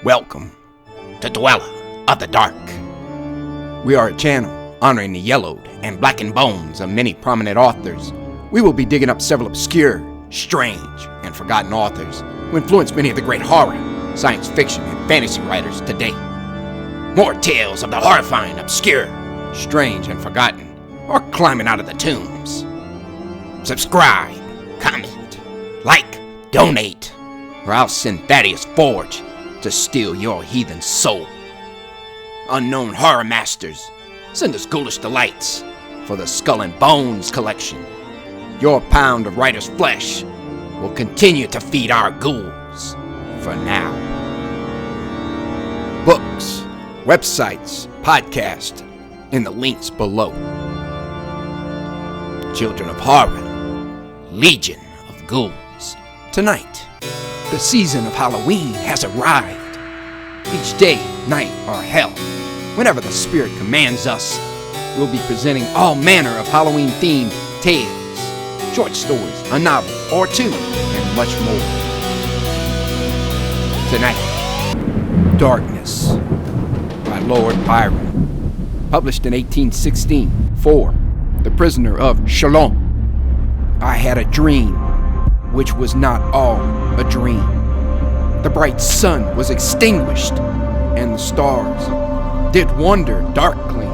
Welcome to Dweller of the Dark. We are a channel honoring the yellowed and blackened bones of many prominent authors. We will be digging up several obscure, strange, and forgotten authors who influenced many of the great horror, science fiction, and fantasy writers today. More tales of the horrifying, obscure, strange, and forgotten, or climbing out of the tombs. Subscribe, comment, like, donate, or I'll send Thaddeus Forge to steal your heathen soul. Unknown horror masters, send us ghoulish delights for the Skull and Bones collection. Your pound of writer's flesh will continue to feed our ghouls for now. Books, websites, podcasts, in the links below. Children of Horror, Legion of Ghouls. Tonight, the season of Halloween has arrived. Each day, night, or hell, whenever the spirit commands us, we'll be presenting all manner of Halloween-themed tales, short stories, a novel or two, and much more. Tonight, Darkness by Lord Byron, published in 1816 for The Prisoner of Shalom. I had a dream, which was not all a dream. The bright sun was extinguished, and the stars did wander darkling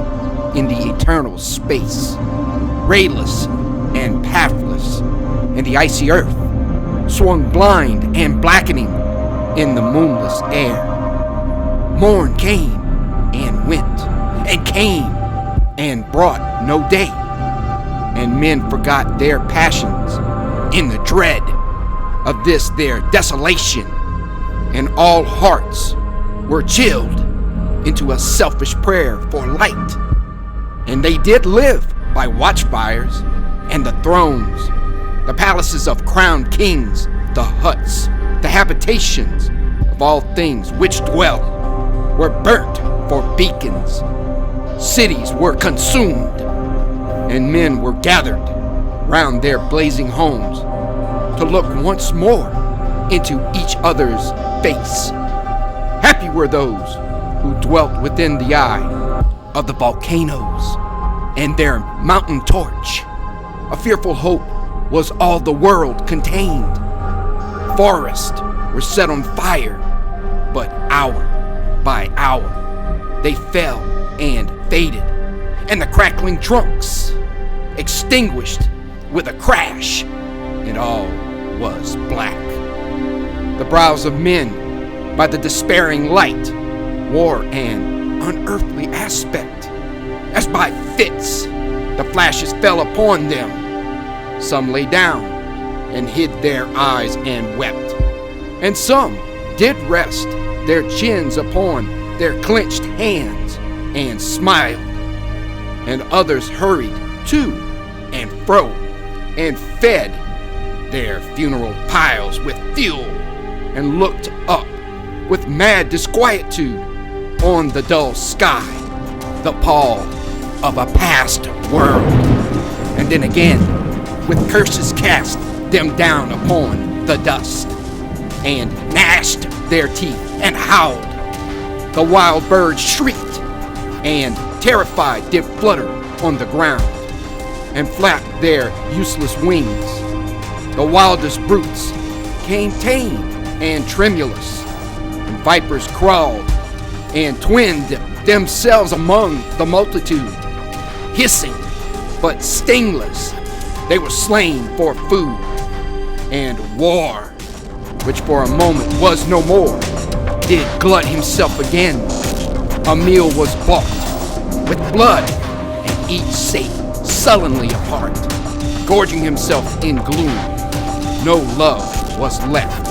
in the eternal space. Rayless and pathless in the icy earth, swung blind and blackening in the moonless air. Morn came and went, and came and brought no day, and men forgot their passions in the dread of this their desolation, and all hearts were chilled into a selfish prayer for light. And they did live by watchfires and the thrones, the palaces of crowned kings, the huts, the habitations of all things which dwell, were burnt for beacons. Cities were consumed, and men were gathered round their blazing homes to look once more into each other's face. Happy were those who dwelt within the eye of the volcanoes and their mountain torch. A fearful hope was all the world contained. Forests were set on fire, but hour by hour they fell and faded, and the crackling trunks extinguished with a crash, and all was black. The brows of men, by the despairing light, wore an unearthly aspect. As by fits, the flashes fell upon them. Some lay down and hid their eyes and wept, and some did rest their chins upon their clenched hands and smiled, and others hurried to and fro and fed their funeral piles with fuel, and looked up with mad disquietude on the dull sky, the pall of a past world, and then again with curses cast them down upon the dust, and gnashed their teeth and howled. The wild birds shrieked, and terrified did flutter on the ground, and flapped their useless wings. The wildest brutes came tame and tremulous, and vipers crawled and twinned themselves among the multitude. Hissing but stingless, they were slain for food, and war, which for a moment was no more, did glut himself again. A meal was bought with blood, and each sate sullenly apart, gorging himself in gloom. No love was left.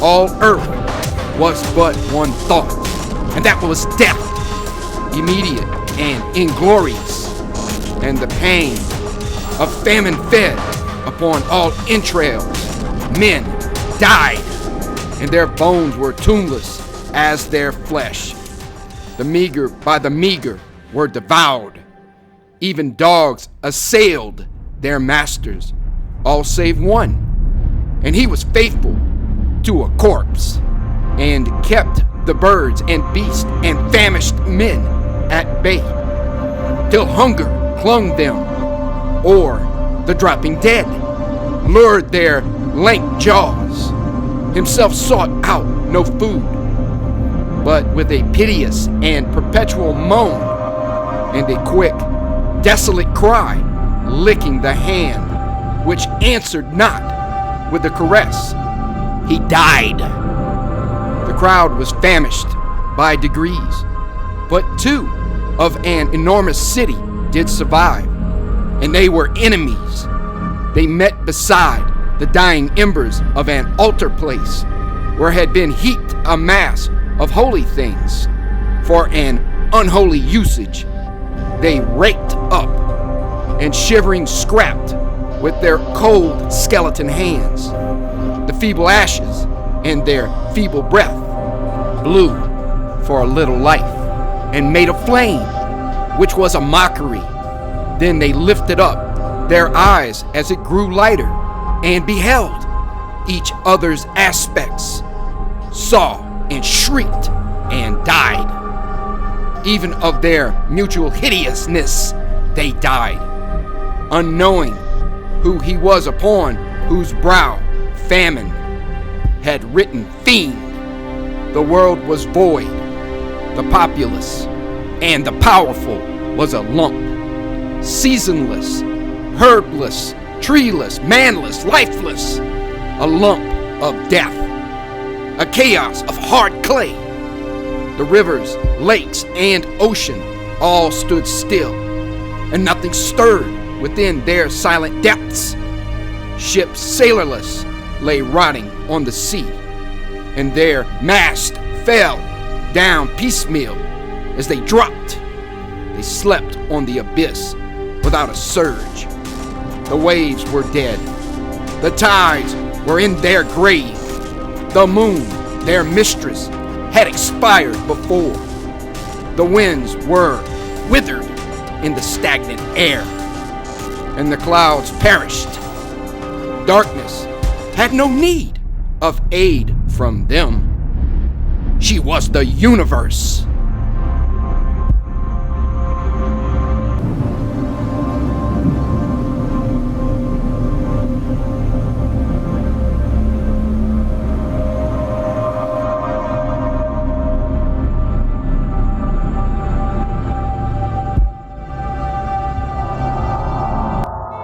All earth was but one thought, and that was death, immediate and inglorious, and the pain of famine fed upon all entrails. Men died, and their bones were tombless as their flesh. The meager by the meager were devoured. Even dogs assailed their masters, all save one, and he was faithful to a corpse, and kept the birds and beasts and famished men at bay, till hunger clung them, or the dropping dead lured their lank jaws. Himself sought out no food, but with a piteous and perpetual moan, and a quick, desolate cry, licking the hand which answered not with a caress, he died. The crowd was famished by degrees, but two of an enormous city did survive, and they were enemies. They met beside the dying embers of an altar place, where had been heaped a mass of holy things. For an unholy usage, they raked up and shivering scrapped with their cold skeleton hands the feeble ashes, and their feeble breath blew for a little life and made a flame, which was a mockery. Then they lifted up their eyes as it grew lighter, and beheld each other's aspects, saw and shrieked and died. Even of their mutual hideousness they died, unknowing who he was upon whose brow famine had written fiend. The world was void, the populous and the powerful was a lump, seasonless, herbless, treeless, manless, lifeless, a lump of death, a chaos of hard clay. The rivers, lakes, and ocean all stood still, and nothing stirred within their silent depths. Ships sailorless lay rotting on the sea, and their mast fell down piecemeal as they dropped. They slept on the abyss without a surge. The waves were dead. The tides were in their grave. The moon, their mistress, had expired before. The winds were withered in the stagnant air, and the clouds perished. Darkness had no need of aid from them. She was the universe.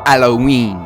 Halloween.